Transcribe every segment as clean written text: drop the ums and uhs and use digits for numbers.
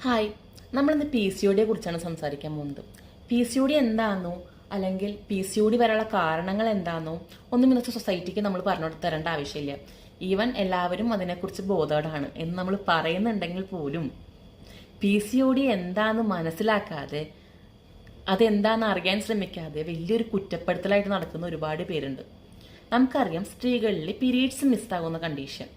Hi, നമ്മളിന്ന് P C O ഡിയെ കുറിച്ചാണ് സംസാരിക്കാൻ പോകുന്നത്. പി സി ഒ ഡി എന്താണെന്നോ അല്ലെങ്കിൽ പി സി ഒ ഡി വരാനുള്ള കാരണങ്ങൾ എന്താണെന്നോ ഒന്നും ഇന്നത്തെ സൊസൈറ്റിക്ക് നമ്മൾ പറഞ്ഞു തരേണ്ട ആവശ്യമില്ല. ഈവൻ എല്ലാവരും അതിനെക്കുറിച്ച് ബോധേഡാണ് എന്ന് നമ്മൾ പറയുന്നുണ്ടെങ്കിൽ പോലും പി സി ഒ ഡി എന്താണെന്ന് മനസ്സിലാക്കാതെ അതെന്താണെന്ന് അറിയാൻ ശ്രമിക്കാതെ വലിയൊരു കുറ്റപ്പെടുത്തലായിട്ട് നടക്കുന്ന ഒരുപാട് പേരുണ്ട്. നമുക്കറിയാം, സ്ത്രീകളിൽ പീരീഡ്സ് മിസ്സാകുന്ന കണ്ടീഷൻ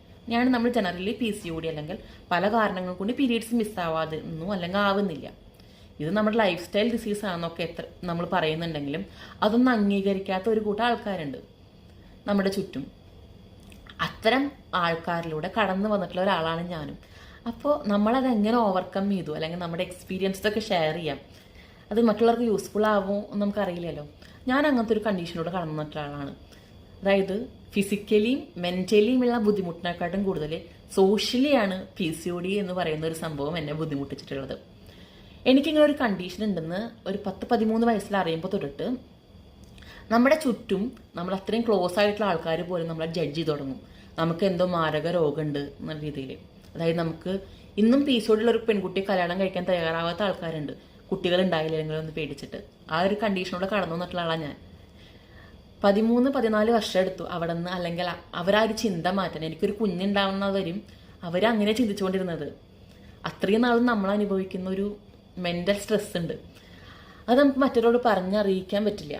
നമ്മൾ generally P C O D അല്ലെങ്കിൽ പല കാരണങ്ങൾ കൊണ്ട് പീരീഡ്സ് മിസ്സാവാതിരുന്നു അല്ലെങ്കിൽ ആവുന്നില്ല. ഇത് നമ്മുടെ ലൈഫ് സ്റ്റൈൽ ഡിസീസ് ആണെന്നൊക്കെ എത്ര നമ്മൾ പറയുന്നുണ്ടെങ്കിലും അതൊന്നും അംഗീകരിക്കാത്ത ഒരു കൂട്ടം ആൾക്കാരുണ്ട് നമ്മുടെ ചുറ്റും. അത്തരം ആൾക്കാരിലൂടെ കടന്നു വന്നിട്ടുള്ള ഒരാളാണ് ഞാനും. അപ്പോൾ നമ്മളത് എങ്ങനെ ഓവർകം ചെയ്തു അല്ലെങ്കിൽ നമ്മുടെ എക്സ്പീരിയൻസൊക്കെ ഷെയർ ചെയ്യാം, അത് മറ്റുള്ളവർക്ക് യൂസ്ഫുൾ ആവുമോ എന്ന് നമുക്കറിയില്ലല്ലോ. ഞാൻ അങ്ങനത്തെ ഒരു കണ്ടീഷനിലൂടെ കടന്നു വന്നിട്ടുള്ള ആളാണ്. അതായത് ഫിസിക്കലിയും മെന്റലിയും ഉള്ള ബുദ്ധിമുട്ടിനെക്കാട്ടും കൂടുതൽ സോഷ്യലിയാണ് പി സി ഒ ഡി എന്ന് പറയുന്ന ഒരു സംഭവം എന്നെ ബുദ്ധിമുട്ടിച്ചിട്ടുള്ളത്. എനിക്കിങ്ങനെ ഒരു കണ്ടീഷൻ ഉണ്ടെന്ന് ഒരു 10-13 വയസ്സിൽ അറിയുമ്പോൾ തൊട്ടിട്ട് നമ്മുടെ ചുറ്റും നമ്മൾ അത്രയും ക്ലോസ് ആയിട്ടുള്ള ആൾക്കാർ പോലും നമ്മളെ ജഡ്ജ് ചെയ്ത് തുടങ്ങും. നമുക്ക് എന്തോ മാരക രോഗമുണ്ട് എന്ന രീതിയിൽ. അതായത് നമുക്ക് ഇന്നും പി സി ഒ ഡിയുള്ള ഒരു പെൺകുട്ടിയെ കല്യാണം കഴിക്കാൻ തയ്യാറാവാത്ത ആൾക്കാരുണ്ട്, കുട്ടികൾ ഉണ്ടായില്ലെങ്കിലും ഒന്ന് പേടിച്ചിട്ട്. ആ ഒരു കണ്ടീഷനോടെ കടന്നു വന്നിട്ടുള്ള ആളാണ് ഞാൻ. 13-14 വർഷം എടുത്തു അവിടെ നിന്ന്, അല്ലെങ്കിൽ അവരാ ഒരു ചിന്ത മാറ്റാൻ. എനിക്കൊരു കുഞ്ഞുണ്ടാവുന്നവരും അവരങ്ങനെ ചിന്തിച്ചുകൊണ്ടിരുന്നത്. അത്രയും നാളും നമ്മൾ അനുഭവിക്കുന്ന ഒരു മെന്റൽ സ്ട്രെസ് ഉണ്ട്, അത് നമുക്ക് മറ്റൊരാളോട് പറഞ്ഞറിയിക്കാൻ പറ്റില്ല.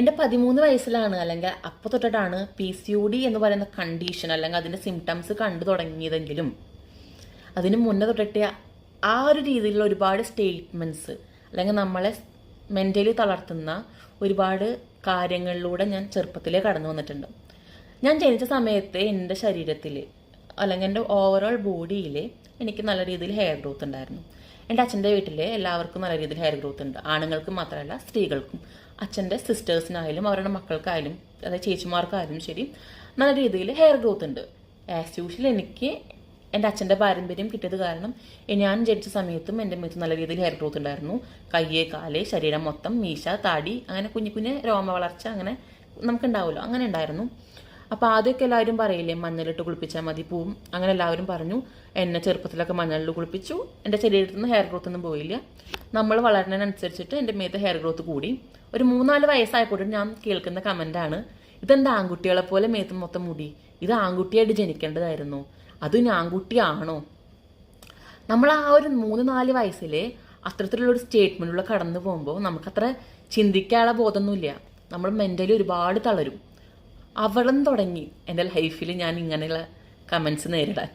എൻ്റെ 13 വയസ്സിലാണ് അല്ലെങ്കിൽ അപ്പോൾ തൊട്ടിട്ടാണ് പി സി ഒ ഡി എന്ന് പറയുന്ന കണ്ടീഷൻ അല്ലെങ്കിൽ അതിൻ്റെ സിംറ്റംസ് കണ്ടു തുടങ്ങിയതെങ്കിലും അതിന് മുന്നേ തൊട്ടിട്ട് ആ ഒരു രീതിയിലുള്ള ഒരുപാട് സ്റ്റേറ്റ്മെൻറ്റ്സ് അല്ലെങ്കിൽ നമ്മളെ മെൻ്റലി തളർത്തുന്ന ഒരുപാട് കാര്യങ്ങളിലൂടെ ഞാൻ ചെറുപ്പത്തിലേ കടന്നു വന്നിട്ടുണ്ട്. ഞാൻ ജനിച്ച സമയത്ത് എൻ്റെ ശരീരത്തിൽ അല്ലെങ്കിൽ എൻ്റെ ഓവറോൾ ബോഡിയിൽ എനിക്ക് നല്ല രീതിയിൽ ഹെയർ ഗ്രോത്ത് ഉണ്ടായിരുന്നു. എൻ്റെ അച്ഛൻ്റെ വീട്ടിൽ എല്ലാവർക്കും നല്ല രീതിയിൽ ഹെയർ ഗ്രോത്ത് ഉണ്ട്, ആണുങ്ങൾക്ക് മാത്രമല്ല സ്ത്രീകൾക്കും. അച്ഛൻ്റെ സിസ്റ്റേഴ്സിനായാലും അവരുടെ മക്കൾക്കായാലും അതായത് ചേച്ചിമാർക്കായാലും ശരി നല്ല രീതിയിൽ ഹെയർ ഗ്രോത്ത് ഉണ്ട്. ആസ് യൂഷ്വൽ എനിക്ക് എൻ്റെ അച്ഛൻ്റെ പാരമ്പര്യം കിട്ടിയത് കാരണം ഞാൻ ജനിച്ച സമയത്തും എൻ്റെ മേത്ത് നല്ല രീതിയിൽ ഹെയർ ഗ്രോത്ത് ഉണ്ടായിരുന്നു. കയ്യ്, കാല്, ശരീരം മൊത്തം, മീശ, താടി, അങ്ങനെ കുഞ്ഞു കുഞ്ഞ് രോമ വളർച്ച അങ്ങനെ നമുക്കുണ്ടാവുമല്ലോ, അങ്ങനെ ഉണ്ടായിരുന്നു. അപ്പോൾ ആദ്യമൊക്കെ എല്ലാവരും പറയില്ലേ മഞ്ഞളിട്ട് കുളിപ്പിച്ചാൽ മതി പോവും, അങ്ങനെ എല്ലാവരും പറഞ്ഞു. എന്നെ ചെറുപ്പത്തിലൊക്കെ മഞ്ഞളിട്ട് കുളിപ്പിച്ചു. എൻ്റെ ശരീരത്തിൽ നിന്ന് ഹെയർ ഗ്രോത്ത് ഒന്നും പോയില്ല. നമ്മൾ വളരുന്നതിനനുസരിച്ചിട്ട് എൻ്റെ മേത്ത് ഹെയർ ഗ്രോത്ത് കൂടി. ഒരു 3-4 വയസ്സായപ്പോഴും ഞാൻ കേൾക്കുന്ന കമൻ്റാണ്, ഇതെന്താ ആൺകുട്ടികളെ പോലെ മേത്ത് മൊത്തം മുടി, ഇത് ആൺകുട്ടിയായിട്ട് ജനിക്കേണ്ടതായിരുന്നു, അതും ആൺകുട്ടിയാണോ? നമ്മൾ ആ ഒരു 3-4 വയസ്സിലെ അത്തരത്തിലുള്ളൊരു സ്റ്റേറ്റ്മെൻറ്റിലൂടെ കടന്നു പോകുമ്പോൾ നമുക്കത്ര ചിന്തിക്കാനുള്ള ബോധമൊന്നുമില്ല. നമ്മൾ മെൻ്റലി ഒരുപാട് തളരും. അവിടെ നിന്ന് തുടങ്ങി എൻ്റെ ലൈഫിൽ ഞാൻ ഇങ്ങനെയുള്ള കമൻസ് നേരിടാൻ.